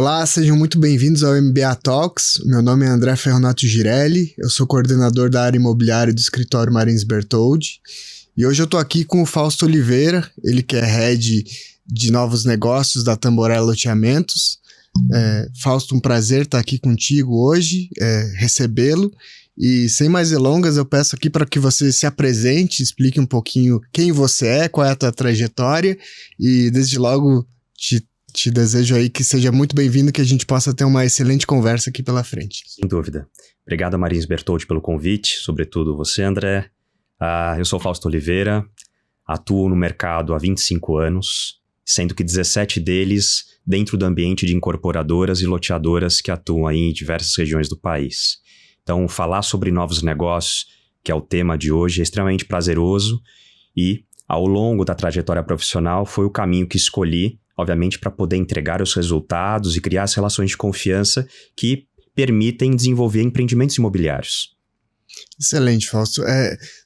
Olá, sejam muito bem-vindos ao MBA Talks. Meu nome é André Ferronato Girelli, eu sou coordenador da área imobiliária do escritório Marins Bertoldi. E hoje eu tô aqui com o Fausto Oliveira, ele que é Head de Novos Negócios da Tamborella Loteamentos. Fausto, um prazer estar aqui contigo hoje, recebê-lo. E sem mais delongas, eu peço aqui para que você se apresente, explique um pouquinho quem você é, qual é a tua trajetória e desde logo te desejo aí que seja muito bem-vindo, que a gente possa ter uma excelente conversa aqui pela frente. Sem dúvida. Obrigado, Marins Bertoldi, pelo convite, sobretudo você, André. Eu sou Fausto Oliveira, atuo no mercado há 25 anos, sendo que 17 deles dentro do ambiente de incorporadoras e loteadoras que atuam aí em diversas regiões do país. Então, falar sobre novos negócios, que é o tema de hoje, é extremamente prazeroso e, ao longo da trajetória profissional, foi o caminho que escolhi, obviamente, para poder entregar os resultados e criar as relações de confiança que permitem desenvolver empreendimentos imobiliários. Excelente, Fausto.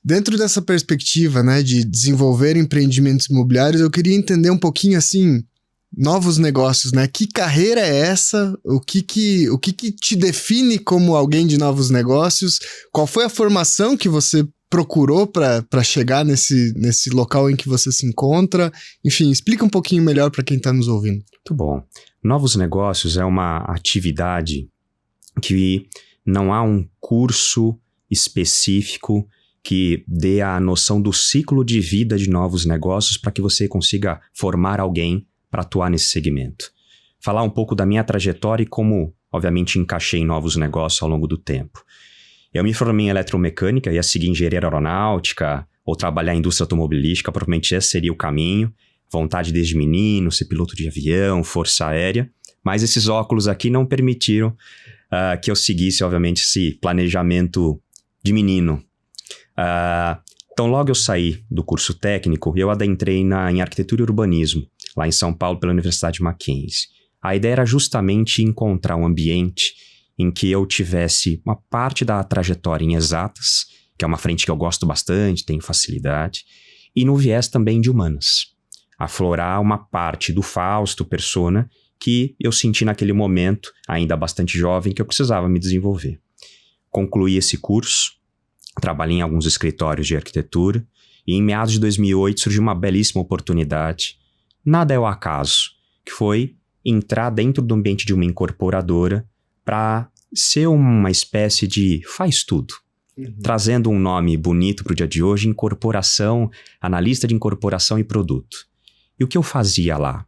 Dentro dessa perspectiva, né, de desenvolver empreendimentos imobiliários, eu queria entender um pouquinho, assim, novos negócios, né? Que carreira é essa? O que te define como alguém de novos negócios? Qual foi a formação que você procurou para chegar nesse local em que você se encontra? Enfim, explica um pouquinho melhor para quem está nos ouvindo. Muito bom. Novos negócios é uma atividade que não há um curso específico que dê a noção do ciclo de vida de novos negócios para que você consiga formar alguém para atuar nesse segmento. Falar um pouco da minha trajetória e como, obviamente, encaixei em novos negócios ao longo do tempo. Eu me formei em eletromecânica, ia seguir engenharia aeronáutica ou trabalhar em indústria automobilística, provavelmente esse seria o caminho. Vontade desde menino, ser piloto de avião, força aérea. Mas esses óculos aqui não permitiram que eu seguisse, obviamente, esse planejamento de menino. Então, logo eu saí do curso técnico e eu adentrei em arquitetura e urbanismo, lá em São Paulo, pela Universidade Mackenzie. A ideia era justamente encontrar um ambiente em que eu tivesse uma parte da trajetória em exatas, que é uma frente que eu gosto bastante, tenho facilidade, e no viés também de humanas. Aflorar uma parte do Fausto, persona, que eu senti naquele momento, ainda bastante jovem, que eu precisava me desenvolver. Concluí esse curso, trabalhei em alguns escritórios de arquitetura, e em meados de 2008 surgiu uma belíssima oportunidade, nada é o acaso, que foi entrar dentro do ambiente de uma incorporadora para ser uma espécie de faz-tudo. Trazendo um nome bonito para o dia de hoje, incorporação, analista de incorporação e produto. E o que eu fazia lá?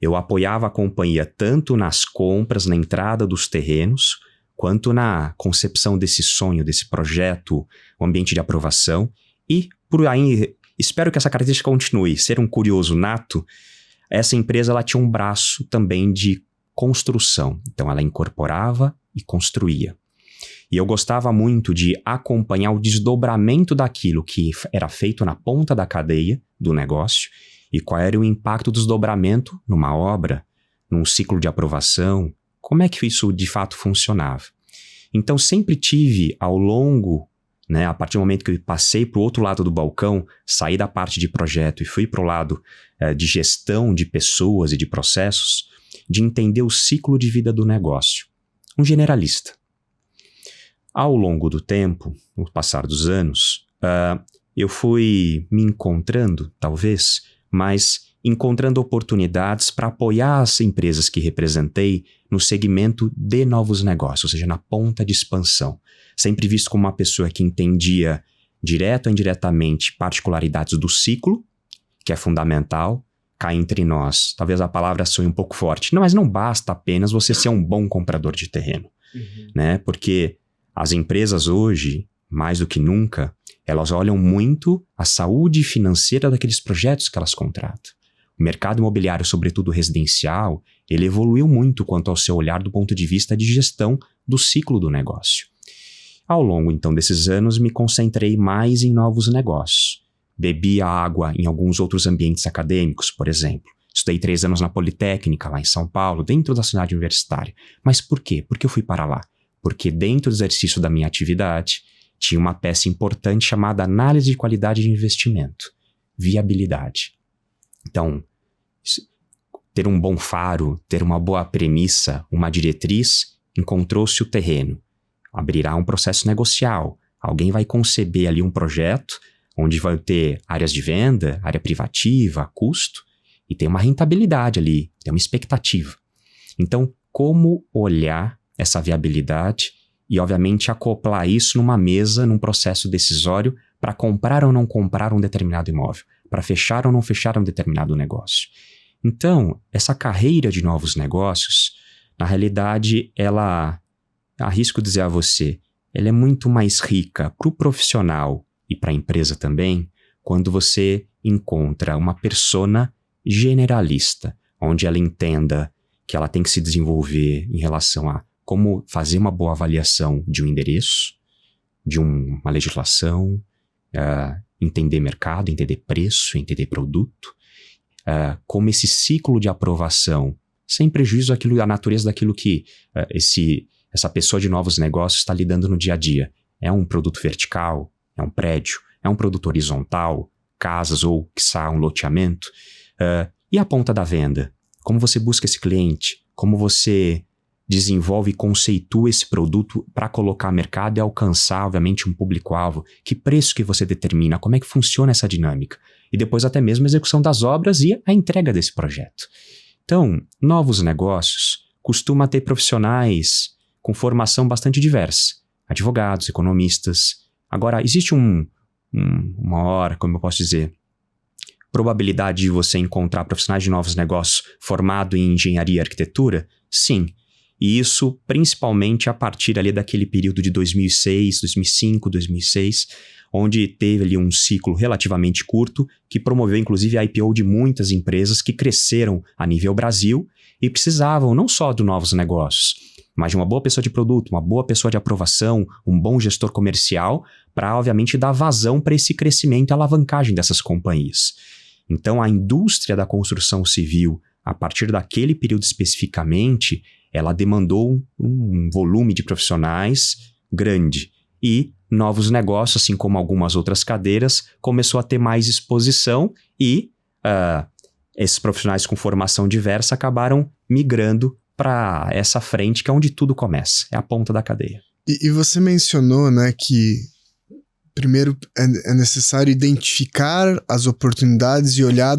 Eu apoiava a companhia tanto nas compras, na entrada dos terrenos, quanto na concepção desse sonho, desse projeto, o ambiente de aprovação. E, por aí, espero que essa característica continue. Ser um curioso nato, essa empresa ela tinha um braço também de construção. Então, ela incorporava e construía. E eu gostava muito de acompanhar o desdobramento daquilo que era feito na ponta da cadeia do negócio e qual era o impacto do desdobramento numa obra, num ciclo de aprovação, como é que isso de fato funcionava. Então, sempre tive ao longo, a partir do momento que eu passei para o outro lado do balcão, saí da parte de projeto e fui para o lado de gestão de pessoas e de processos, de entender o ciclo de vida do negócio. Um generalista. Ao longo do tempo, no passar dos anos, eu fui me encontrando, talvez, mas encontrando oportunidades para apoiar as empresas que representei no segmento de novos negócios, ou seja, na ponta de expansão. Sempre visto como uma pessoa que entendia, direto ou indiretamente, particularidades do ciclo, que é fundamental. Cá entre nós, talvez a palavra soe um pouco forte, mas não basta apenas você ser um bom comprador de terreno, Porque as empresas hoje, mais do que nunca, elas olham muito a saúde financeira daqueles projetos que elas contratam. O mercado imobiliário, sobretudo residencial, ele evoluiu muito quanto ao seu olhar do ponto de vista de gestão do ciclo do negócio. Ao longo, então, desses anos, me concentrei mais em novos negócios. Bebi a água em alguns outros ambientes acadêmicos, por exemplo. Estudei 3 anos na Politécnica, lá em São Paulo, dentro da cidade universitária. Mas por quê? Por que eu fui para lá? Porque dentro do exercício da minha atividade, tinha uma peça importante chamada análise de qualidade de investimento, viabilidade. Então, ter um bom faro, ter uma boa premissa, uma diretriz, encontrou-se o terreno. Abrirá um processo negocial. Alguém vai conceber ali um projeto onde vai ter áreas de venda, área privativa, custo, e tem uma rentabilidade ali, tem uma expectativa. Então, como olhar essa viabilidade e, obviamente, acoplar isso numa mesa, num processo decisório para comprar ou não comprar um determinado imóvel, para fechar ou não fechar um determinado negócio. Então, essa carreira de novos negócios, na realidade, ela, arrisco dizer a você, ela é muito mais rica para o profissional e para a empresa também, quando você encontra uma persona generalista, onde ela entenda que ela tem que se desenvolver em relação a como fazer uma boa avaliação de um endereço, de uma legislação, entender mercado, entender preço, entender produto, como esse ciclo de aprovação, sem prejuízo da natureza daquilo que essa pessoa de novos negócios está lidando no dia a dia. É um produto vertical? É um prédio? É um produto horizontal? Casas ou, quiçá, um loteamento? E a ponta da venda? Como você busca esse cliente? Como você desenvolve e conceitua esse produto para colocar no mercado e alcançar, obviamente, um público-alvo? Que preço que você determina? Como é que funciona essa dinâmica? E depois até mesmo a execução das obras e a entrega desse projeto. Então, novos negócios costuma ter profissionais com formação bastante diversa. Advogados, economistas. Agora, existe uma hora, como eu posso dizer, probabilidade de você encontrar profissionais de novos negócios formados em engenharia e arquitetura? Sim. E isso principalmente a partir ali daquele período de 2006, 2005, 2006, onde teve ali um ciclo relativamente curto que promoveu inclusive a IPO de muitas empresas que cresceram a nível Brasil e precisavam não só de novos negócios, mas de uma boa pessoa de produto, uma boa pessoa de aprovação, um bom gestor comercial para, obviamente, dar vazão para esse crescimento e alavancagem dessas companhias. Então, a indústria da construção civil, a partir daquele período especificamente, ela demandou um volume de profissionais grande e novos negócios, assim como algumas outras cadeiras, começou a ter mais exposição e esses profissionais com formação diversa acabaram migrando para essa frente que é onde tudo começa, é a ponta da cadeia. E você mencionou, né, que primeiro é necessário identificar as oportunidades e olhar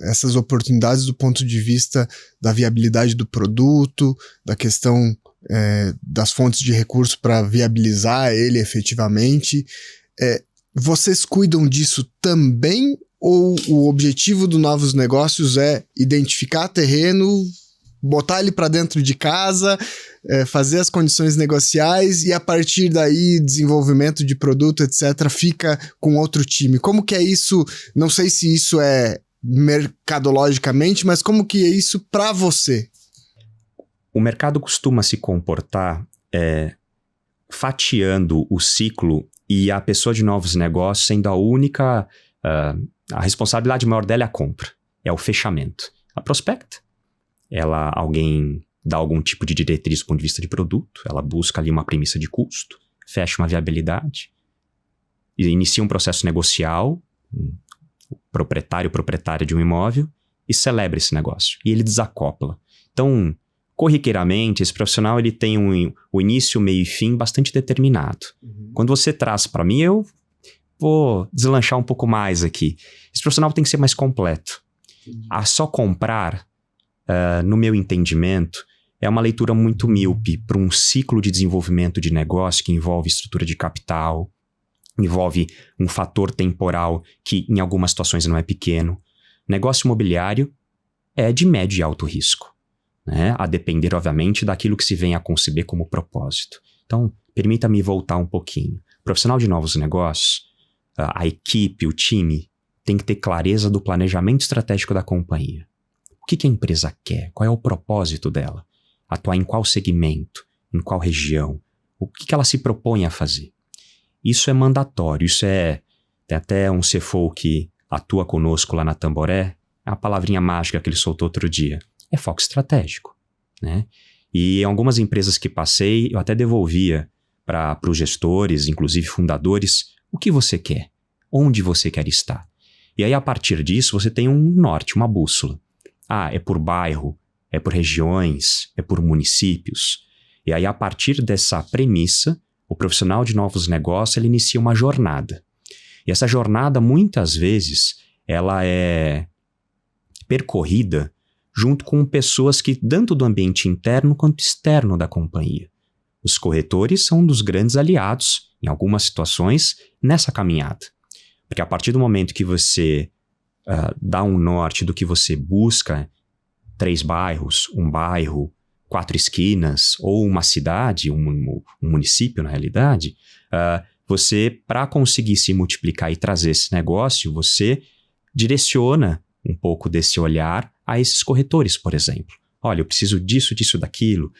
essas oportunidades do ponto de vista da viabilidade do produto, da questão das fontes de recursos para viabilizar ele efetivamente. Vocês cuidam disso também ou o objetivo do Novos Negócios é identificar terreno, botar ele para dentro de casa, fazer as condições negociais e a partir daí desenvolvimento de produto, etc., fica com outro time? Como que é isso? Não sei se isso é mercadologicamente, mas como que é isso para você? O mercado costuma se comportar fatiando o ciclo e a pessoa de novos negócios sendo a única... a responsabilidade maior dela é a compra, é o fechamento. Ela prospecta, alguém dá algum tipo de diretriz do ponto de vista de produto, ela busca ali uma premissa de custo, fecha uma viabilidade, inicia um processo negocial, o proprietária de um imóvel, e celebra esse negócio. E ele desacopla. Então, corriqueiramente, esse profissional ele tem o início, meio e fim bastante determinado. Uhum. Quando você traz para mim, eu vou deslanchar um pouco mais aqui. Esse profissional tem que ser mais completo. A só comprar, no meu entendimento, é uma leitura muito míope para um ciclo de desenvolvimento de negócio que envolve estrutura de capital, envolve um fator temporal que em algumas situações não é pequeno. Negócio imobiliário é de médio e alto risco, né? A depender, obviamente, daquilo que se vem a conceber como propósito. Então, permita-me voltar um pouquinho. Profissional de novos negócios, a equipe, o time, tem que ter clareza do planejamento estratégico da companhia. O que a empresa quer? Qual é o propósito dela? Atuar em qual segmento? Em qual região? O que ela se propõe a fazer? Isso é mandatório, tem até um CFO que atua conosco lá na Tamboré, é a palavrinha mágica que ele soltou outro dia, é foco estratégico, né? E em algumas empresas que passei, eu até devolvia para os gestores, inclusive fundadores, o que você quer? Onde você quer estar? E aí, a partir disso, você tem um norte, uma bússola. É por bairro, é por regiões, é por municípios. E aí, a partir dessa premissa, o profissional de novos negócios ele inicia uma jornada. E essa jornada, muitas vezes, ela é percorrida junto com pessoas que, tanto do ambiente interno quanto externo da companhia. Os corretores são um dos grandes aliados, em algumas situações, nessa caminhada. Porque a partir do momento que você dá um norte do que você busca, 3 bairros, um bairro, 4 esquinas, ou uma cidade, um município na realidade, você, para conseguir se multiplicar e trazer esse negócio, você direciona um pouco desse olhar a esses corretores, por exemplo. Olha, eu preciso disso, daquilo,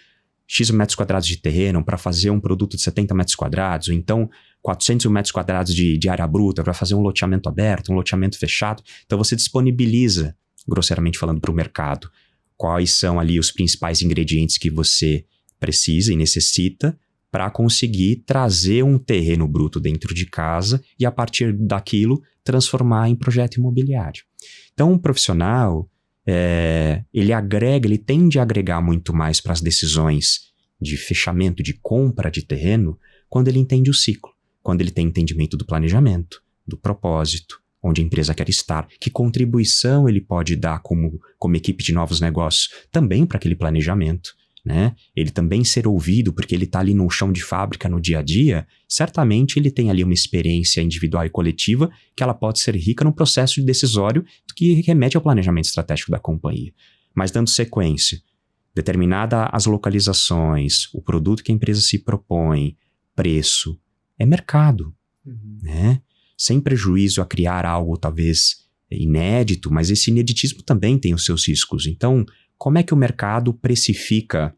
X metros quadrados de terreno para fazer um produto de 70 metros quadrados, ou então 400 metros quadrados de área bruta para fazer um loteamento aberto, um loteamento fechado. Então você disponibiliza, grosseiramente falando, para o mercado quais são ali os principais ingredientes que você precisa e necessita para conseguir trazer um terreno bruto dentro de casa e, a partir daquilo, transformar em projeto imobiliário. Então, um profissional, ele tende a agregar muito mais para as decisões de fechamento, de compra de terreno, quando ele entende o ciclo, quando ele tem entendimento do planejamento, do propósito, onde a empresa quer estar, que contribuição ele pode dar como equipe de novos negócios também para aquele planejamento, né? Ele também ser ouvido, porque ele está ali no chão de fábrica no dia a dia, certamente ele tem ali uma experiência individual e coletiva que ela pode ser rica no processo decisório que remete ao planejamento estratégico da companhia. Mas dando sequência, determinada as localizações, o produto que a empresa se propõe, preço, é mercado, né? Sem prejuízo a criar algo talvez inédito, mas esse ineditismo também tem os seus riscos. Então, como é que o mercado precifica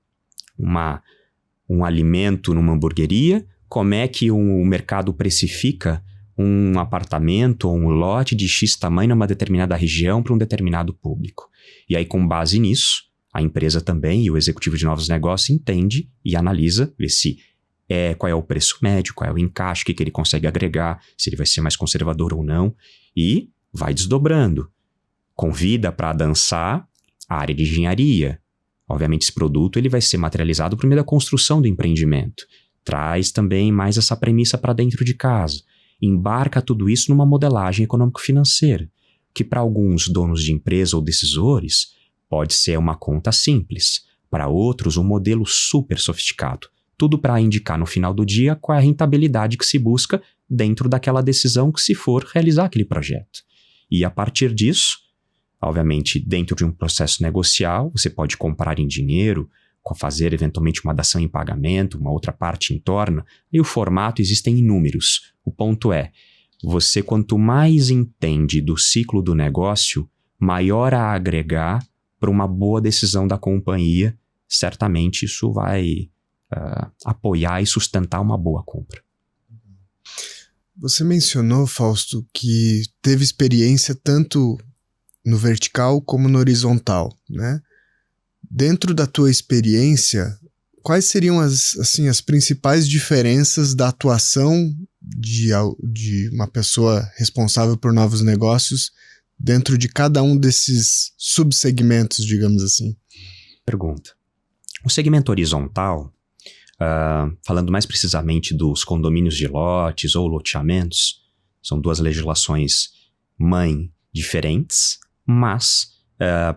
um alimento numa hamburgueria? Como é que o mercado precifica um apartamento ou um lote de X tamanho numa determinada região para um determinado público? E aí, com base nisso, a empresa também e o executivo de novos negócios entende e analisa, vê se qual é o preço médio, qual é o encaixe, que ele consegue agregar, se ele vai ser mais conservador ou não, e vai desdobrando. Convida para dançar a área de engenharia. Obviamente, esse produto ele vai ser materializado por meio da construção do empreendimento. Traz também mais essa premissa para dentro de casa. Embarca tudo isso numa modelagem econômico-financeira, que para alguns donos de empresa ou decisores pode ser uma conta simples, para outros um modelo super sofisticado. Tudo para indicar no final do dia qual é a rentabilidade que se busca dentro daquela decisão que se for realizar aquele projeto. E a partir disso, obviamente, dentro de um processo negocial, você pode comprar em dinheiro, fazer eventualmente uma dação em pagamento, uma outra parte em torno, e o formato existem inúmeros. O ponto é, você quanto mais entende do ciclo do negócio, maior a agregar para uma boa decisão da companhia, certamente isso vai apoiar e sustentar uma boa compra. Você mencionou, Fausto, que teve experiência tanto no vertical como no horizontal, né? Dentro da tua experiência, quais seriam as principais diferenças da atuação de uma pessoa responsável por novos negócios dentro de cada um desses subsegmentos, digamos assim? Pergunta. O segmento horizontal, falando mais precisamente dos condomínios de lotes ou loteamentos, são duas legislações mãe diferentes, mas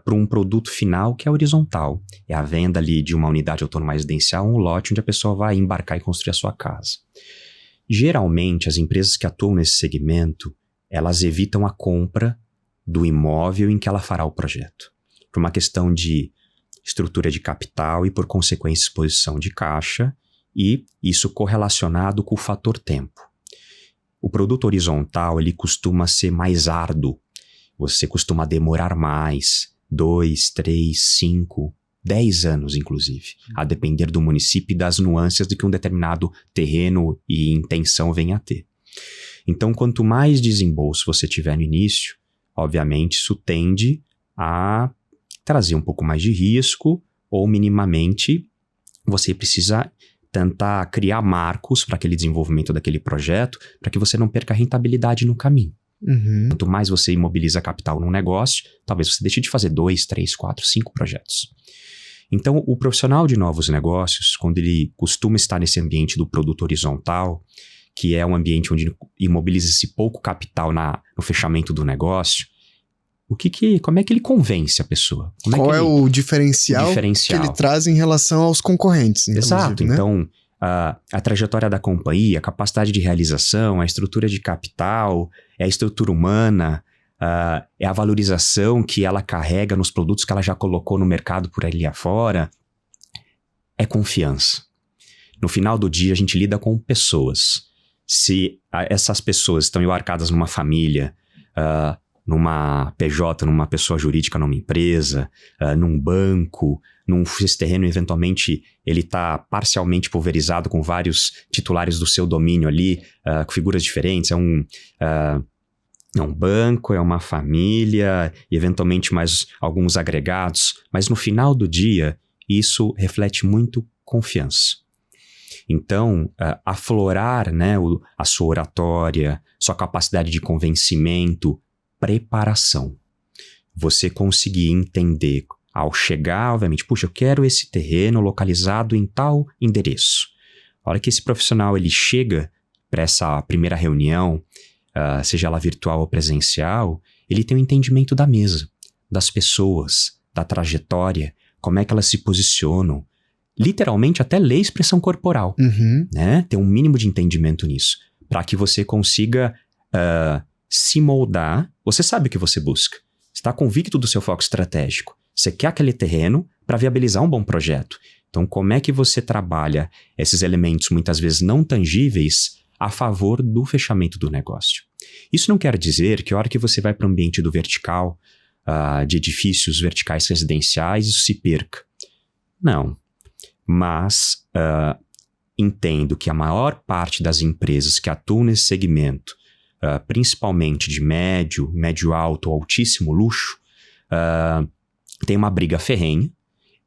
para um produto final que é horizontal. É a venda ali de uma unidade autônoma residencial, um lote onde a pessoa vai embarcar e construir a sua casa. Geralmente, as empresas que atuam nesse segmento, elas evitam a compra do imóvel em que ela fará o projeto. Por uma questão de estrutura de capital e, por consequência, exposição de caixa, e isso correlacionado com o fator tempo. O produto horizontal, ele costuma ser mais árduo. Você costuma demorar mais, 2, 3, 5, 10 anos, inclusive, a depender do município e das nuances de que um determinado terreno e intenção venha a ter. Então, quanto mais desembolso você tiver no início, obviamente isso tende a trazer um pouco mais de risco, ou minimamente você precisa tentar criar marcos para aquele desenvolvimento daquele projeto, para que você não perca a rentabilidade no caminho. Quanto mais você imobiliza capital num negócio, talvez você deixe de fazer 2, 3, 4, 5 projetos. Então, o profissional de novos negócios, quando ele costuma estar nesse ambiente do produto horizontal, que é um ambiente onde imobiliza-se pouco capital no fechamento do negócio, como é que ele convence a pessoa? Qual é o diferencial que ele traz em relação aos concorrentes? Exato. Né? Então, a trajetória da companhia, a capacidade de realização, a estrutura de capital, a estrutura humana, é a valorização que ela carrega nos produtos que ela já colocou no mercado por ali afora, é confiança. No final do dia, a gente lida com pessoas. Se essas pessoas estão embarcadas numa família, numa PJ, numa pessoa jurídica, numa empresa, num banco, esse terreno eventualmente ele está parcialmente pulverizado com vários titulares do seu domínio ali, com figuras diferentes, é um banco, é uma família, e eventualmente mais alguns agregados, mas no final do dia isso reflete muito confiança. Então, aflorar, né, a sua oratória, sua capacidade de convencimento, preparação. Você conseguir entender, ao chegar, obviamente, puxa, eu quero esse terreno localizado em tal endereço. A hora que esse profissional ele chega para essa primeira reunião, seja ela virtual ou presencial, ele tem um entendimento da mesa, das pessoas, da trajetória, como é que elas se posicionam, literalmente até ler expressão corporal, né? Ter um mínimo de entendimento nisso, para que você consiga se moldar. Você sabe o que você busca, você está convicto do seu foco estratégico, você quer aquele terreno para viabilizar um bom projeto. Então, como é que você trabalha esses elementos muitas vezes não tangíveis a favor do fechamento do negócio? Isso não quer dizer que a hora que você vai para o ambiente do vertical, de edifícios verticais residenciais, isso se perca. Não. Mas entendo que a maior parte das empresas que atuam nesse segmento, principalmente de médio alto ou altíssimo luxo, tem uma briga ferrenha,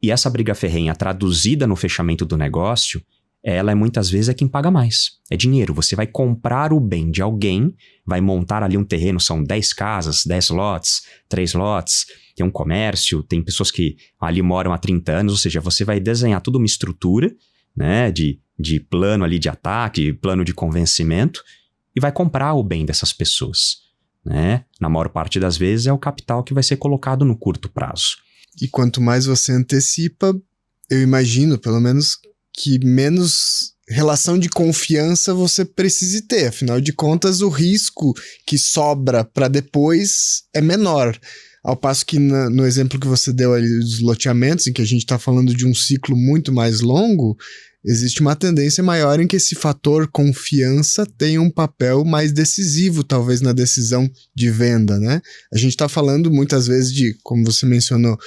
e essa briga ferrenha traduzida no fechamento do negócio, ela muitas vezes é quem paga mais. É dinheiro. Você vai comprar o bem de alguém, vai montar ali um terreno, são 10 casas, 10 lotes, 3 lotes, tem um comércio, tem pessoas que ali moram há 30 anos, ou seja, você vai desenhar toda uma estrutura, né, de plano ali de ataque, plano de convencimento, e vai comprar o bem dessas pessoas, né? Na maior parte das vezes é o capital que vai ser colocado no curto prazo. E quanto mais você antecipa, eu imagino, pelo menos, que menos relação de confiança você precise ter. Afinal de contas, o risco que sobra para depois é menor. Ao passo que no exemplo que você deu ali dos loteamentos, em que a gente está falando de um ciclo muito mais longo, existe uma tendência maior em que esse fator confiança tenha um papel mais decisivo, talvez, na decisão de venda, né? A gente está falando muitas vezes de, como você mencionou,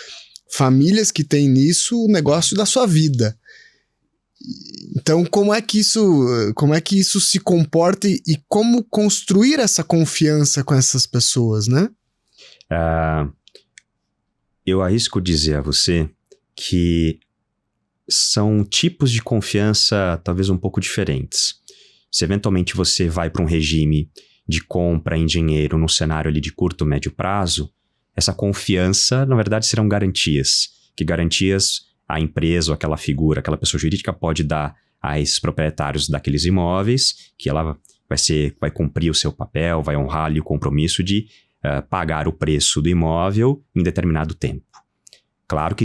famílias que têm nisso o negócio da sua vida. Então, como é que isso se comporta e como construir essa confiança com essas pessoas, né? Eu arrisco dizer a você que são tipos de confiança talvez um pouco diferentes. Se eventualmente você vai para um regime de compra em dinheiro num cenário ali de curto, médio prazo, essa confiança, na verdade, serão garantias. Que garantias a empresa ou aquela figura, aquela pessoa jurídica pode dar a esses proprietários daqueles imóveis, que ela vai cumprir o seu papel, vai honrar ali o compromisso de pagar o preço do imóvel em determinado tempo. Claro que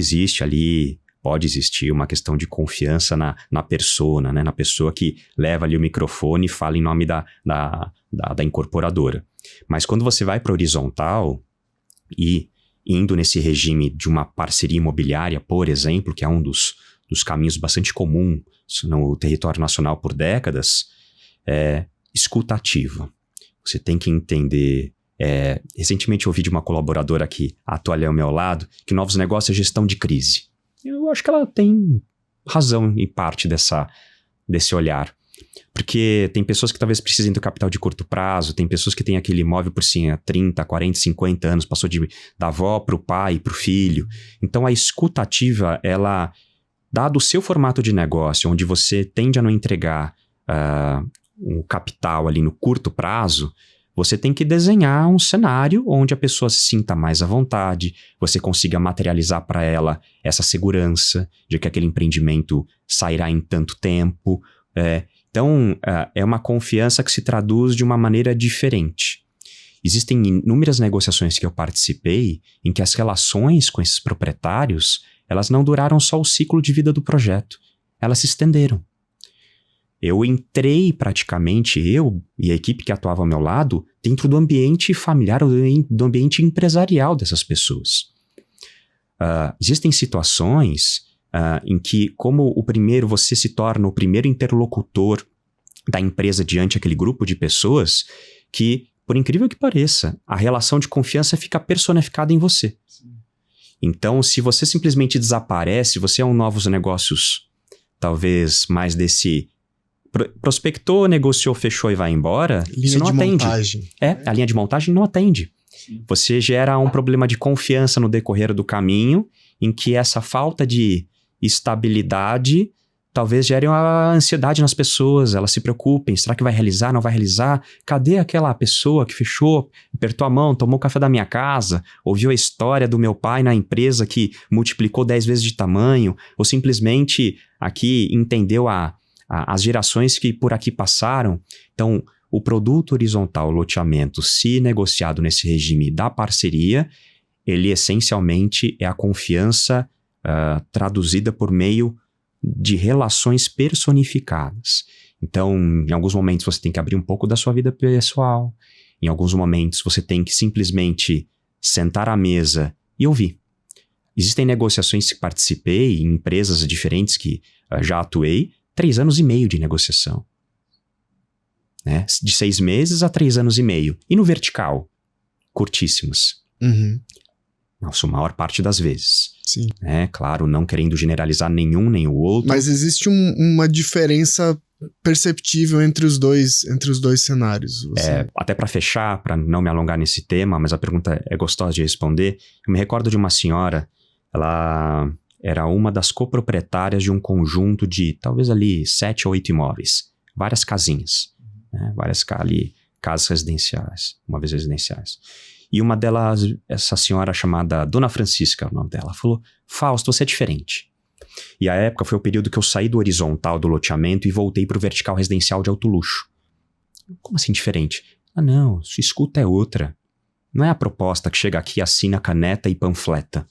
pode existir uma questão de confiança na persona, né? Na pessoa que leva ali o microfone e fala em nome da incorporadora. Mas quando você vai para horizontal e indo nesse regime de uma parceria imobiliária, por exemplo, que é um dos caminhos bastante comum no território nacional por décadas, é escuta ativa. Você tem que entender. Recentemente eu ouvi de uma colaboradora que atua ali ao meu lado, que novos negócios é gestão de crise. Eu acho que ela tem razão em parte desse olhar. Porque tem pessoas que talvez precisem do capital de curto prazo, tem pessoas que têm aquele imóvel por 30, 40, 50 anos, passou da avó para o pai, para o filho. Então a escuta ativa, ela, dado o seu formato de negócio, onde você tende a não entregar o capital ali no curto prazo, você tem que desenhar um cenário onde a pessoa se sinta mais à vontade, você consiga materializar para ela essa segurança de que aquele empreendimento sairá em tanto tempo. Então, é uma confiança que se traduz de uma maneira diferente. Existem inúmeras negociações que eu participei em que as relações com esses proprietários, elas não duraram só o ciclo de vida do projeto, elas se estenderam. Eu entrei praticamente, eu e a equipe que atuava ao meu lado, dentro do ambiente familiar, do ambiente empresarial dessas pessoas. Existem situações em que, como você se torna o primeiro interlocutor da empresa diante daquele grupo de pessoas, que, por incrível que pareça, a relação de confiança fica personificada em você. Sim. Então, se você simplesmente desaparece, você é um novos negócios, talvez mais desse... prospectou, negociou, fechou e vai embora, isso não atende. Montagem. A linha de montagem não atende. Sim. Você gera um problema de confiança no decorrer do caminho, em que essa falta de estabilidade talvez gere uma ansiedade nas pessoas, elas se preocupem, será que vai realizar, não vai realizar? Cadê aquela pessoa que fechou, apertou a mão, tomou café da minha casa, ouviu a história do meu pai na empresa que multiplicou 10 vezes de tamanho, ou simplesmente aqui entendeu as gerações que por aqui passaram? Então, o produto horizontal, o loteamento, se negociado nesse regime da parceria, ele essencialmente é a confiança traduzida por meio de relações personificadas. Então, em alguns momentos você tem que abrir um pouco da sua vida pessoal, em alguns momentos você tem que simplesmente sentar à mesa e ouvir. Existem negociações que participei em empresas diferentes que já atuei, 3 anos e meio de negociação. Né? De 6 meses a 3 anos e meio. E no vertical? Curtíssimas. Uhum. Nossa, a maior parte das vezes. Sim. Claro, não querendo generalizar nenhum nem o outro. Mas existe uma diferença perceptível entre os dois cenários. Até para fechar, para não me alongar nesse tema, mas a pergunta é gostosa de responder. Eu me recordo de uma senhora, ela era uma das coproprietárias de um conjunto de talvez ali 7 ou 8 imóveis. Várias casinhas. Né? Várias casas residenciais, uma vez residenciais. E uma delas, essa senhora chamada Dona Francisca, o nome dela, falou: Fausto, você é diferente. E a época foi o período que eu saí do horizontal do loteamento e voltei para o vertical residencial de alto luxo. Como assim diferente? Não, sua escuta é outra. Não é a proposta que chega aqui, assina caneta e panfleta.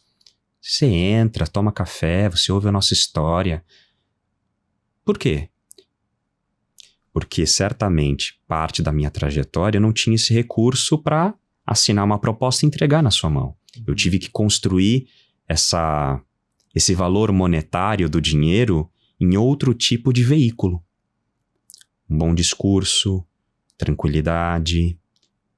Você entra, toma café, você ouve a nossa história. Por quê? Porque certamente parte da minha trajetória eu não tinha esse recurso para assinar uma proposta e entregar na sua mão. Eu tive que construir esse valor monetário do dinheiro em outro tipo de veículo. Um bom discurso, tranquilidade,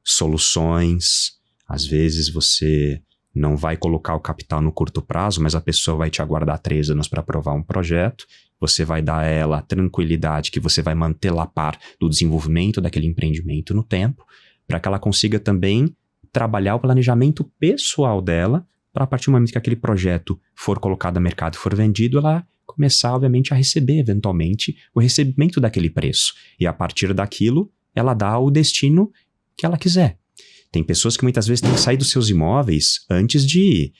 soluções. Às vezes você não vai colocar o capital no curto prazo, mas a pessoa vai te aguardar 3 anos para aprovar um projeto. Você vai dar a ela a tranquilidade que você vai mantê-la a par do desenvolvimento daquele empreendimento no tempo, para que ela consiga também trabalhar o planejamento pessoal dela, para a partir do momento que aquele projeto for colocado no mercado e for vendido, ela começar, obviamente, a receber, eventualmente, o recebimento daquele preço. E a partir daquilo, ela dá o destino que ela quiser. Tem pessoas que muitas vezes têm que sair dos seus imóveis antes de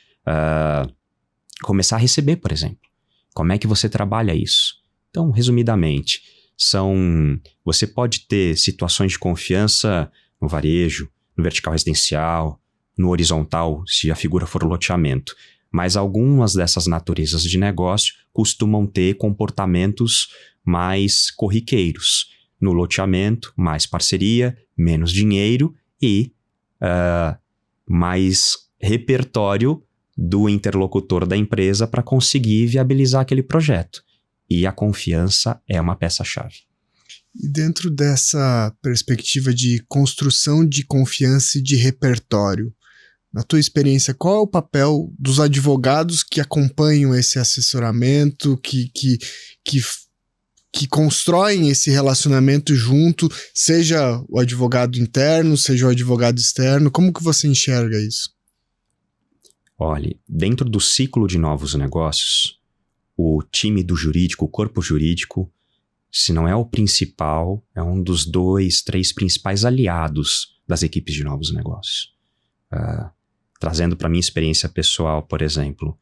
começar a receber, por exemplo. Como é que você trabalha isso? Então, resumidamente, você pode ter situações de confiança no varejo, no vertical residencial, no horizontal, se a figura for o loteamento. Mas algumas dessas naturezas de negócio costumam ter comportamentos mais corriqueiros. No loteamento, mais parceria, menos dinheiro e mais repertório do interlocutor da empresa para conseguir viabilizar aquele projeto. E a confiança é uma peça-chave. E dentro dessa perspectiva de construção de confiança e de repertório, na tua experiência, qual é o papel dos advogados que acompanham esse assessoramento, que constroem esse relacionamento junto, seja o advogado interno, seja o advogado externo? Como que você enxerga isso? Olha, dentro do ciclo de novos negócios, o time do jurídico, o corpo jurídico, se não é o principal, é um dos 2, 3 principais aliados das equipes de novos negócios. Trazendo para minha experiência pessoal, por exemplo,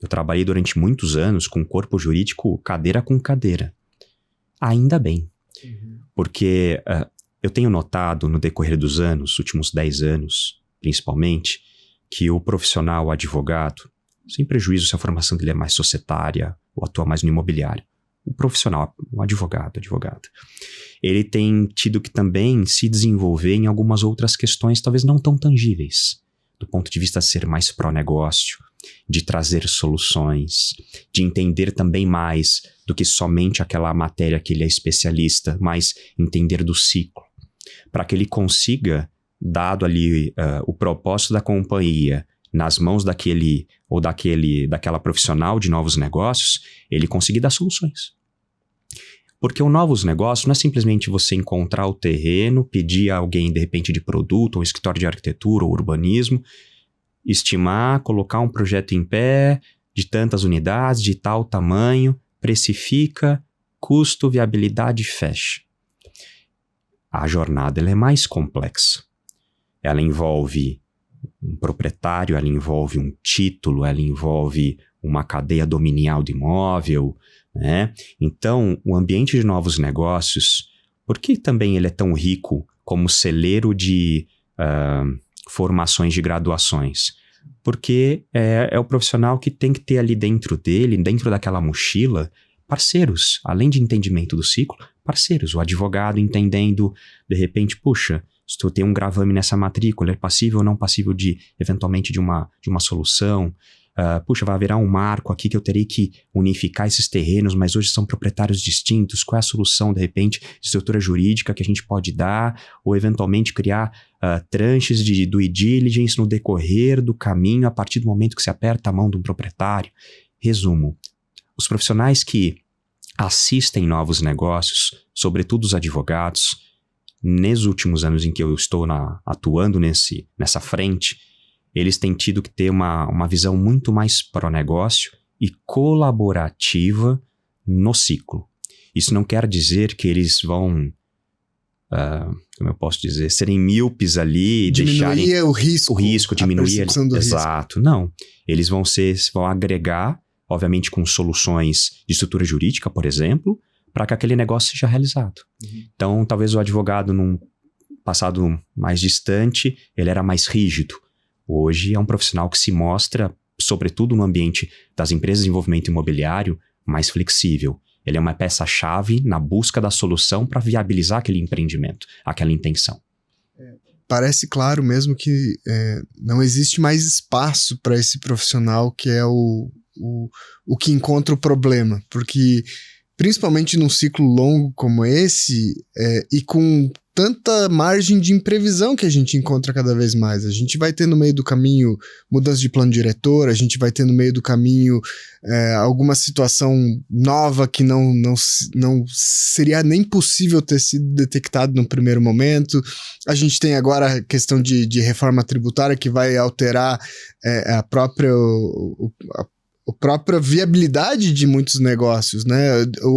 eu trabalhei durante muitos anos com corpo jurídico cadeira com cadeira. Ainda bem, porque eu tenho notado no decorrer dos anos, últimos 10 anos principalmente, que o profissional, o advogado, sem prejuízo se a formação dele é mais societária ou atua mais no imobiliário, o profissional, o advogado, ele tem tido que também se desenvolver em algumas outras questões talvez não tão tangíveis, do ponto de vista de ser mais pró-negócio, de trazer soluções, de entender também mais do que somente aquela matéria que ele é especialista, mas entender do ciclo, para que ele consiga, dado ali o propósito da companhia, nas mãos daquela profissional de novos negócios, ele conseguir dar soluções. Porque o novos negócios não é simplesmente você encontrar o terreno, pedir a alguém, de repente, de produto, ou escritório de arquitetura, ou urbanismo, estimar, colocar um projeto em pé, de tantas unidades, de tal tamanho, precifica, custo, viabilidade, fecha. A jornada ela é mais complexa. Ela envolve um proprietário, ela envolve um título, ela envolve uma cadeia dominial de imóvel, né? Então, o ambiente de novos negócios, por que também ele é tão rico como celeiro de formações de graduações? Porque é o profissional que tem que ter ali dentro dele, dentro daquela mochila, parceiros, além de entendimento do ciclo, parceiros, o advogado entendendo, de repente, puxa, se tu tem um gravame nessa matrícula, é passível ou não passível de, eventualmente, de uma solução? Puxa, vai haverá um marco aqui que eu terei que unificar esses terrenos, mas hoje são proprietários distintos. Qual é a solução, de repente, de estrutura jurídica que a gente pode dar? Ou, eventualmente, criar tranches do due diligence no decorrer do caminho, a partir do momento que se aperta a mão de um proprietário? Resumo, os profissionais que assistem novos negócios, sobretudo os advogados, nos últimos anos em que eu estou atuando nessa frente, eles têm tido que ter uma visão muito mais pró-negócio e colaborativa no ciclo. Isso não quer dizer que eles vão, como eu posso dizer, serem míopes ali e deixarem o risco, diminuir a percepção do exato, não. Eles vão agregar, obviamente com soluções de estrutura jurídica, por exemplo, para que aquele negócio seja realizado. Então, talvez o advogado, num passado mais distante, ele era mais rígido. Hoje é um profissional que se mostra, sobretudo no ambiente das empresas de desenvolvimento imobiliário, mais flexível. Ele é uma peça-chave na busca da solução para viabilizar aquele empreendimento, aquela intenção. Parece claro mesmo que não existe mais espaço para esse profissional que é o que encontra o problema, porque principalmente num ciclo longo como esse, e com tanta margem de imprevisão que a gente encontra cada vez mais. A gente vai ter no meio do caminho mudança de plano diretor, a gente vai ter no meio do caminho alguma situação nova que não seria nem possível ter sido detectado no primeiro momento. A gente tem agora a questão de reforma tributária que vai alterar a própria viabilidade de muitos negócios, né?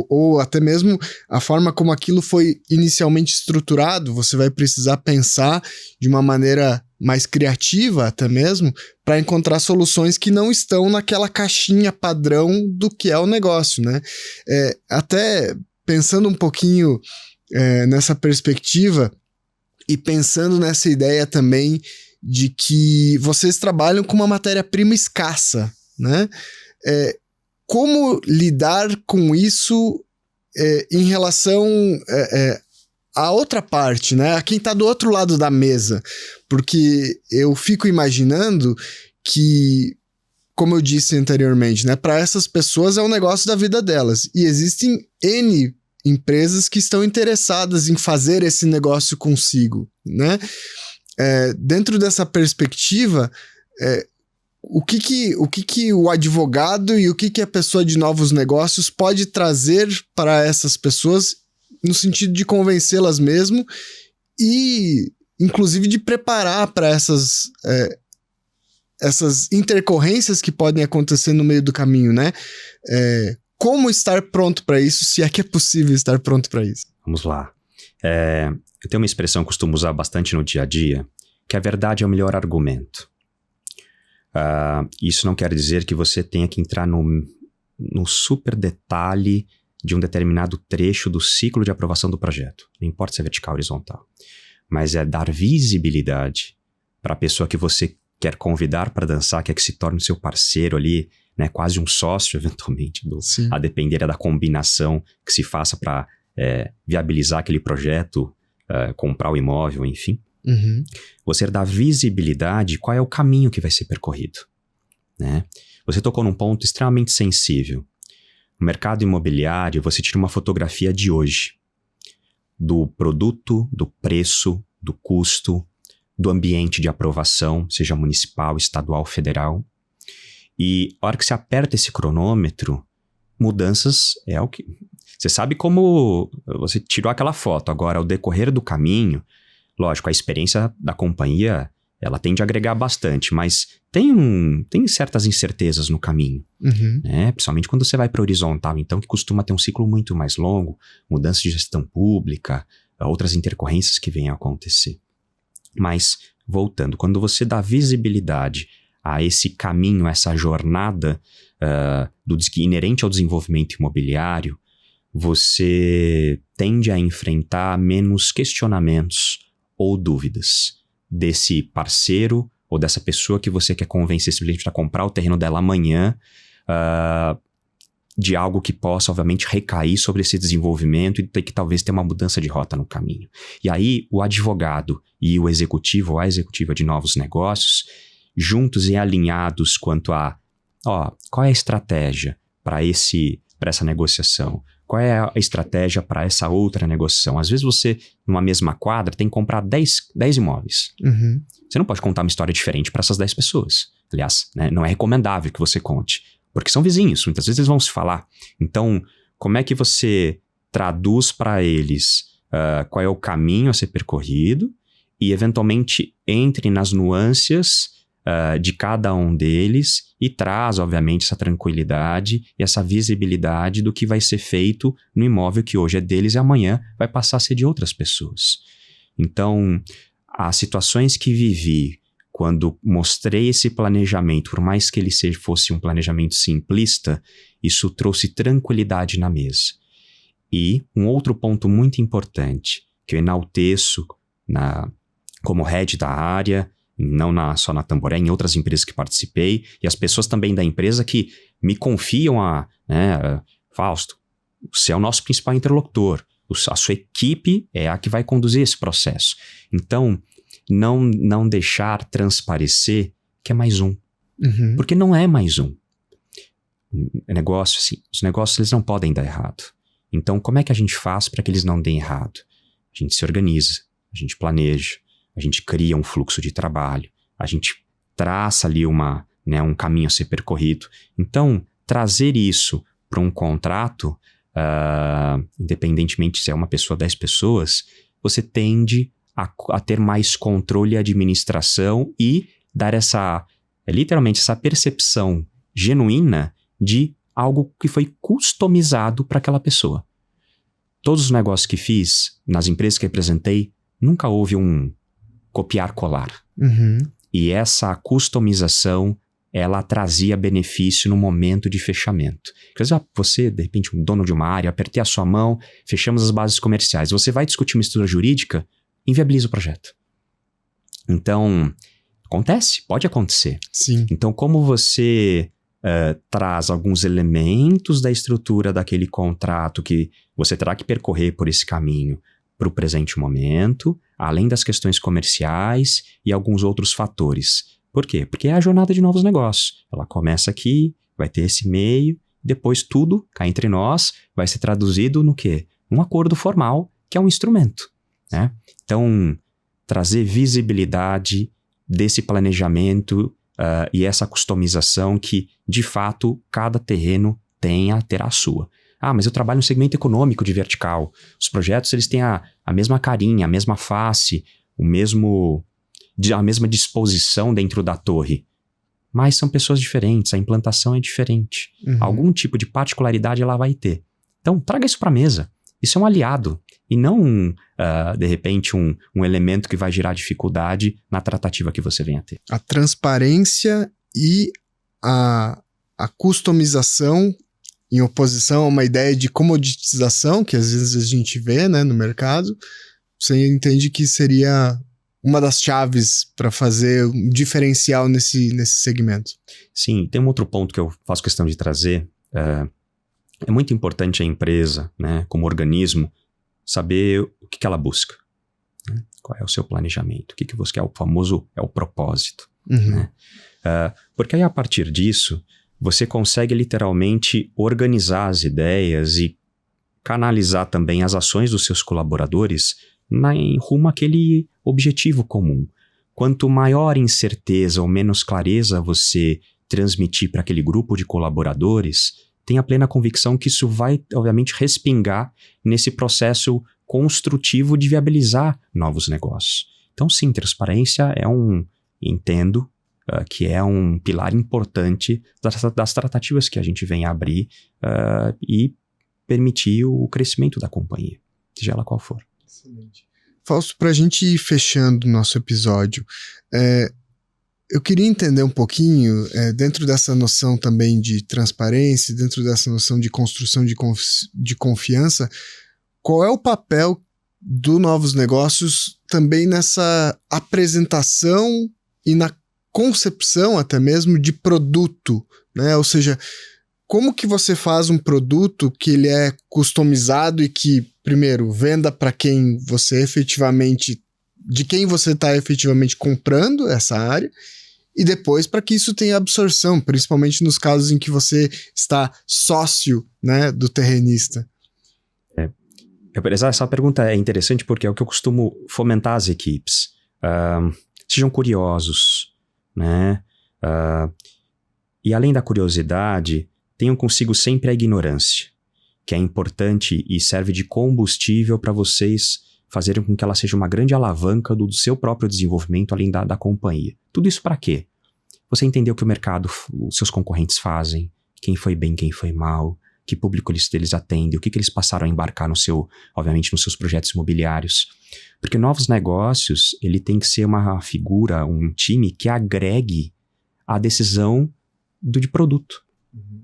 Ou até mesmo a forma como aquilo foi inicialmente estruturado. Você vai precisar pensar de uma maneira mais criativa até mesmo para encontrar soluções que não estão naquela caixinha padrão do que é o negócio, né? Até pensando um pouquinho nessa perspectiva e pensando nessa ideia também de que vocês trabalham com uma matéria-prima escassa, né? Como lidar com isso em relação à outra parte, né? A quem está do outro lado da mesa, porque eu fico imaginando que, como eu disse anteriormente, né, para essas pessoas é um negócio da vida delas, e existem N empresas que estão interessadas em fazer esse negócio consigo, né? Dentro dessa perspectiva, o que o advogado e o que a pessoa de novos negócios pode trazer para essas pessoas no sentido de convencê-las mesmo e, inclusive, de preparar para essas intercorrências que podem acontecer no meio do caminho, né? Como estar pronto para isso, se é que é possível estar pronto para isso? Vamos lá. Eu tenho uma expressão que costumo usar bastante no dia a dia, que a verdade é o melhor argumento. Isso não quer dizer que você tenha que entrar no super detalhe de um determinado trecho do ciclo de aprovação do projeto. Não importa se é vertical ou horizontal. Mas é dar visibilidade para a pessoa que você quer convidar para dançar, quer que se torne seu parceiro ali, né, quase um sócio, eventualmente, a depender da combinação que se faça para viabilizar aquele projeto, comprar o imóvel, enfim. Uhum. Você dá visibilidade qual é o caminho que vai ser percorrido, né? Você tocou num ponto extremamente sensível. No mercado imobiliário, você tira uma fotografia de hoje, do produto, do preço, do custo, do ambiente de aprovação, seja municipal, estadual, federal. E a hora que você aperta esse cronômetro, mudanças é o que... Você sabe como você tirou aquela foto. Agora, ao decorrer do caminho, lógico, a experiência da companhia, ela tende a agregar bastante, mas tem certas incertezas no caminho, né? Principalmente quando você vai para horizontal, então, que costuma ter um ciclo muito mais longo, mudança de gestão pública, outras intercorrências que venham a acontecer. Mas, voltando, quando você dá visibilidade a esse caminho, essa jornada inerente ao desenvolvimento imobiliário, você tende a enfrentar menos questionamentos ou dúvidas desse parceiro ou dessa pessoa que você quer convencer simplesmente para comprar o terreno dela amanhã, de algo que possa, obviamente, recair sobre esse desenvolvimento e ter que talvez ter uma mudança de rota no caminho. E aí, o advogado e o executivo ou a executiva de novos negócios, juntos e alinhados quanto a qual é a estratégia para essa negociação? Qual é a estratégia para essa outra negociação? Às vezes você, numa mesma quadra, tem que comprar 10 imóveis. Uhum. Você não pode contar uma história diferente para essas 10 pessoas. Aliás, né, não é recomendável que você conte, porque são vizinhos, muitas vezes eles vão se falar. Então, como é que você traduz para eles qual é o caminho a ser percorrido e, eventualmente, entre nas nuances de cada um deles e traz, obviamente, essa tranquilidade e essa visibilidade do que vai ser feito no imóvel que hoje é deles e amanhã vai passar a ser de outras pessoas. Então, as situações que vivi quando mostrei esse planejamento, por mais que ele fosse um planejamento simplista, isso trouxe tranquilidade na mesa. E um outro ponto muito importante, que eu enalteço como head da área, não só na Tamboré, em outras empresas que participei, e as pessoas também da empresa que me confiam Fausto, você é o nosso principal interlocutor, a sua equipe é a que vai conduzir esse processo. Então, não deixar transparecer que é mais um. Uhum. Porque não é mais um. Os negócios eles não podem dar errado. Então, como é que a gente faz para que eles não deem errado? A gente se organiza, a gente planeja, a gente cria um fluxo de trabalho, a gente traça ali um caminho a ser percorrido. Então, trazer isso para um contrato, independentemente se é uma pessoa ou 10 pessoas, você tende a ter mais controle e administração e dar literalmente essa percepção genuína de algo que foi customizado para aquela pessoa. Todos os negócios que fiz, nas empresas que representei, nunca houve um copiar-colar. Uhum. E essa customização, ela trazia benefício no momento de fechamento. Quer dizer, você, de repente, um dono de uma área, apertei a sua mão, fechamos as bases comerciais. Você vai discutir uma estrutura jurídica, inviabiliza o projeto. Então, pode acontecer. Sim. Então, como você traz alguns elementos da estrutura daquele contrato que você terá que percorrer por esse caminho para o presente momento, além das questões comerciais e alguns outros fatores. Por quê? Porque é a jornada de novos negócios. Ela começa aqui, vai ter esse meio, depois tudo, cá entre nós, vai ser traduzido no quê? Um acordo formal, que é um instrumento, né? Então, trazer visibilidade desse planejamento e essa customização que, de fato, cada terreno terá a sua. Mas eu trabalho no segmento econômico de vertical. Os projetos eles têm a mesma carinha, a mesma face, a mesma disposição dentro da torre. Mas são pessoas diferentes, a implantação é diferente. Uhum. Algum tipo de particularidade ela vai ter. Então, traga isso para a mesa. Isso é um aliado e não, de repente, um elemento que vai gerar dificuldade na tratativa que você venha a ter. A transparência e a customização em oposição a uma ideia de comoditização, que às vezes a gente vê, né, no mercado, você entende que seria uma das chaves para fazer um diferencial nesse segmento. Sim, tem um outro ponto que eu faço questão de trazer. É muito importante a empresa, né, como organismo, saber o que ela busca. Né? Qual é o seu planejamento? O que você quer? O famoso é o propósito. Uhum. Né? Porque aí, a partir disso, você consegue literalmente organizar as ideias e canalizar também as ações dos seus colaboradores em rumo àquele objetivo comum. Quanto maior incerteza ou menos clareza você transmitir para aquele grupo de colaboradores, tenha plena convicção que isso vai, obviamente, respingar nesse processo construtivo de viabilizar novos negócios. Então, sim, transparência entendo que é um pilar importante das tratativas que a gente vem a abrir e permitir o crescimento da companhia, seja ela qual for. Excelente. Fausto, para a gente ir fechando o nosso episódio, eu queria entender um pouquinho, dentro dessa noção também de transparência, dentro dessa noção de construção de confiança, qual é o papel do Novos Negócios também nessa apresentação e na concepção até mesmo de produto, né? Ou seja, como que você faz um produto que ele é customizado e que, primeiro, venda para quem você efetivamente, de quem você está efetivamente comprando essa área, e depois para que isso tenha absorção, principalmente nos casos em que você está sócio, né, do terrenista. Essa pergunta é interessante porque é o que eu costumo fomentar as equipes. Sejam curiosos, né? E além da curiosidade, tenham consigo sempre a ignorância, que é importante e serve de combustível para vocês fazerem com que ela seja uma grande alavanca do seu próprio desenvolvimento, além da companhia. Tudo isso para quê? Você entender o que o mercado, os seus concorrentes fazem, quem foi bem, quem foi mal, que público eles atendem, o que eles passaram a embarcar obviamente, nos seus projetos imobiliários. Porque Novos Negócios, ele tem que ser uma figura, um time que agregue a decisão de produto. Uhum.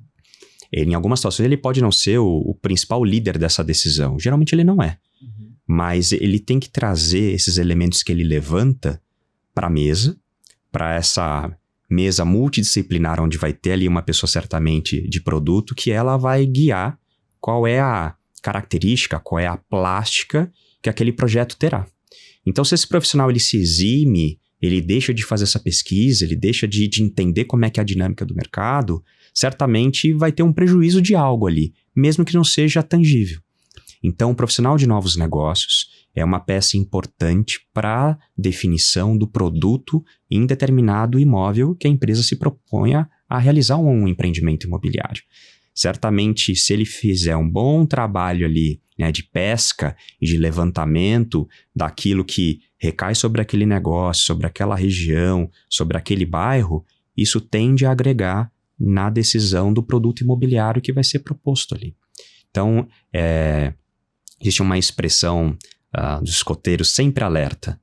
Ele, em algumas situações, ele pode não ser o principal líder dessa decisão. Geralmente ele não é. Uhum. Mas ele tem que trazer esses elementos que ele levanta para a mesa, para essa mesa multidisciplinar, onde vai ter ali uma pessoa certamente de produto, que ela vai guiar qual é a característica, qual é a plástica que aquele projeto terá. Então, se esse profissional ele se exime, ele deixa de fazer essa pesquisa, ele deixa de entender como é que é a dinâmica do mercado, certamente vai ter um prejuízo de algo ali, mesmo que não seja tangível. Então, o profissional de Novos Negócios é uma peça importante para a definição do produto em determinado imóvel que a empresa se proponha a realizar um empreendimento imobiliário. Certamente, se ele fizer um bom trabalho ali, né, de pesca e de levantamento daquilo que recai sobre aquele negócio, sobre aquela região, sobre aquele bairro, isso tende a agregar na decisão do produto imobiliário que vai ser proposto ali. Então, existe uma expressão dos escoteiros sempre alerta.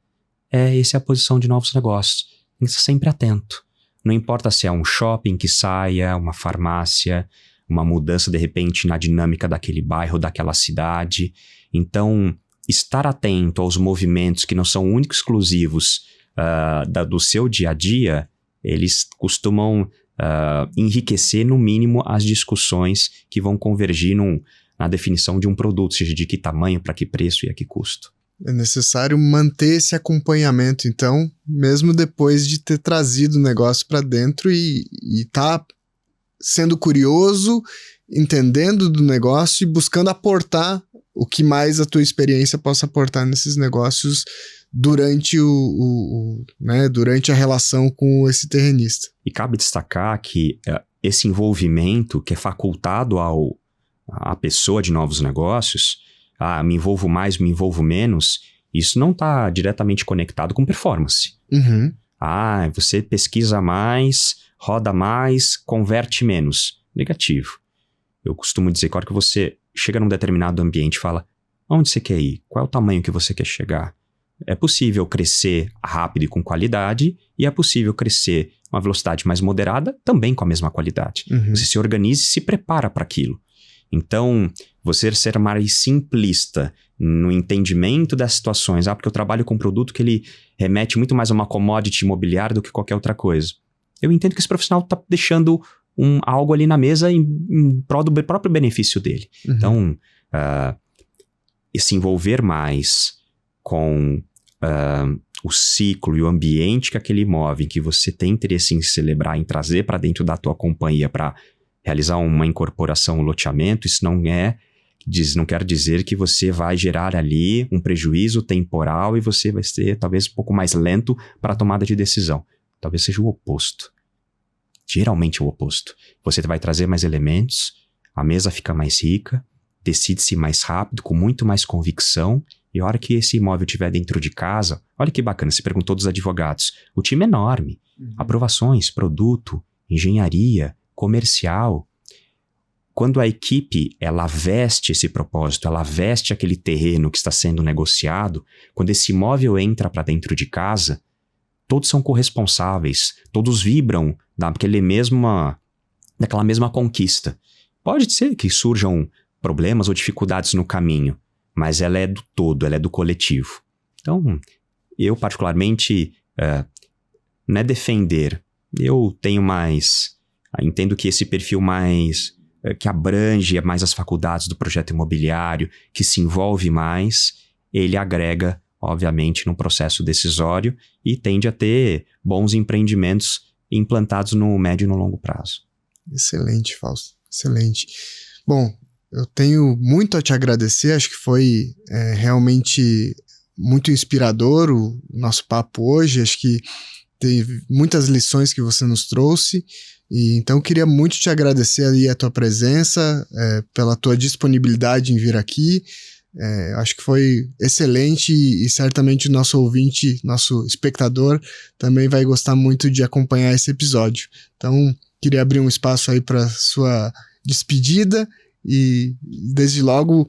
Essa é a posição de Novos Negócios. Tem que estar sempre atento. Não importa se é um shopping que saia, uma farmácia, uma mudança de repente na dinâmica daquele bairro, daquela cidade. Então, estar atento aos movimentos que não são únicos exclusivos do seu dia a dia, eles costumam enriquecer no mínimo as discussões que vão convergir na definição de um produto, seja de que tamanho, para que preço e a que custo. É necessário manter esse acompanhamento, então, mesmo depois de ter trazido o negócio para dentro e tá sendo curioso, entendendo do negócio e buscando aportar o que mais a tua experiência possa aportar nesses negócios durante durante a relação com esse terrenista. E cabe destacar que esse envolvimento que é facultado à pessoa de Novos Negócios, me envolvo mais, me envolvo menos, isso não está diretamente conectado com performance. Uhum. Você pesquisa mais, roda mais, converte menos. Negativo. Eu costumo dizer que a hora que você chega num determinado ambiente e fala, Onde você quer ir? Qual é o tamanho que você quer chegar? É possível crescer rápido e com qualidade, e é possível crescer uma velocidade mais moderada, também com a mesma qualidade. Uhum. Você se organiza e se prepara para aquilo. Então, você ser mais simplista no entendimento das situações, porque eu trabalho com um produto que ele remete muito mais a uma commodity imobiliária do que qualquer outra coisa. Eu entendo que esse profissional está deixando algo ali na mesa em prol do próprio benefício dele. Uhum. Então, se envolver mais com o ciclo e o ambiente que aquele imóvel, em que você tem interesse em celebrar, em trazer para dentro da tua companhia para realizar uma incorporação, um loteamento, isso não quer dizer que você vai gerar ali um prejuízo temporal e você vai ser talvez um pouco mais lento para a tomada de decisão. Talvez seja o oposto. Geralmente o oposto. Você vai trazer mais elementos, a mesa fica mais rica, decide-se mais rápido, com muito mais convicção, e a hora que esse imóvel estiver dentro de casa, olha que bacana, você perguntou dos advogados, o time é enorme, aprovações, produto, engenharia, comercial. Quando a equipe, ela veste esse propósito, ela veste aquele terreno que está sendo negociado, quando esse imóvel entra para dentro de casa, todos são corresponsáveis, todos vibram daquela mesma conquista. Pode ser que surjam problemas ou dificuldades no caminho, mas ela é do todo, ela é do coletivo. Então, eu particularmente, não é defender, eu tenho mais... Entendo que esse perfil mais que abrange mais as faculdades do projeto imobiliário, que se envolve mais, ele agrega, obviamente, no processo decisório e tende a ter bons empreendimentos implantados no médio e no longo prazo. Excelente, Fausto. Excelente. Bom, eu tenho muito a te agradecer. Acho que foi realmente muito inspirador o nosso papo hoje. Acho que teve muitas lições que você nos trouxe. E então eu queria muito te agradecer aí a tua presença, pela tua disponibilidade em vir aqui. Acho que foi excelente e certamente o nosso ouvinte, nosso espectador, também vai gostar muito de acompanhar esse episódio. Então, queria abrir um espaço aí para sua despedida e, desde logo,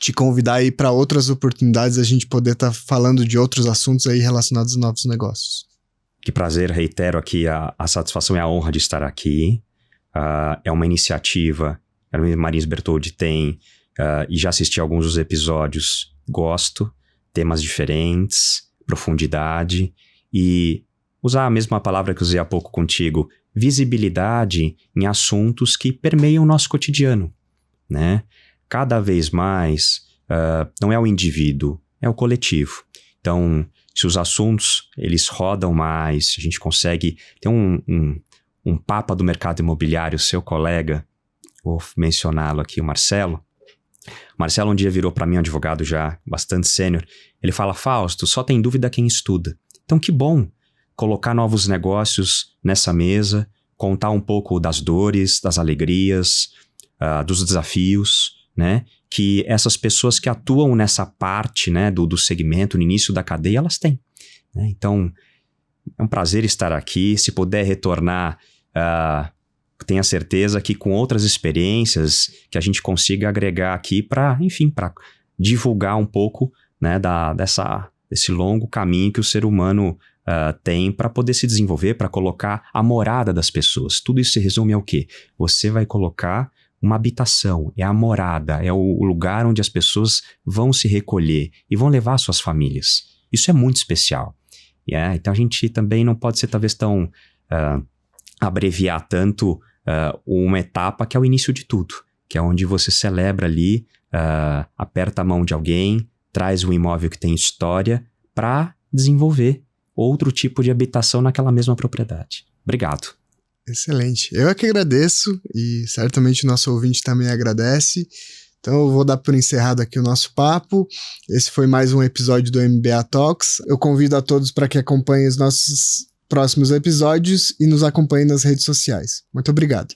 te convidar aí para outras oportunidades, a gente poder estar falando de outros assuntos aí relacionados a novos negócios. Que prazer, reitero aqui a satisfação e a honra de estar aqui. É uma iniciativa que a Marins Bertoldi tem e já assisti a alguns dos episódios. Gosto, temas diferentes, profundidade e usar a mesma palavra que usei há pouco contigo, visibilidade em assuntos que permeiam o nosso cotidiano, né? Cada vez mais não é o indivíduo, é o coletivo. Então, se os assuntos eles rodam mais, a gente consegue ter um papa do mercado imobiliário, seu colega, vou mencioná-lo aqui, o Marcelo. O Marcelo um dia virou para mim, um advogado já bastante sênior, ele fala, Fausto, só tem dúvida quem estuda. Então que bom colocar novos negócios nessa mesa, contar um pouco das dores, das alegrias, dos desafios, né? Que essas pessoas que atuam nessa parte, né, do segmento, no início da cadeia, elas têm, né? Então, é um prazer estar aqui. Se puder retornar, tenha certeza que com outras experiências que a gente consiga agregar aqui para, enfim, para divulgar um pouco, né, desse longo caminho que o ser humano tem para poder se desenvolver, para colocar a morada das pessoas. Tudo isso se resume ao quê? Você vai colocar uma habitação, é a morada, é o lugar onde as pessoas vão se recolher e vão levar suas famílias. Isso é muito especial. Então a gente também não pode ser talvez tão abreviar tanto uma etapa que é o início de tudo, que é onde você celebra ali, aperta a mão de alguém, traz um imóvel que tem história para desenvolver outro tipo de habitação naquela mesma propriedade. Obrigado. Excelente. Eu é que agradeço e certamente o nosso ouvinte também agradece. Então eu vou dar por encerrado aqui o nosso papo. Esse foi mais um episódio do MBA Talks. Eu convido a todos para que acompanhem os nossos próximos episódios e nos acompanhem nas redes sociais. Muito obrigado.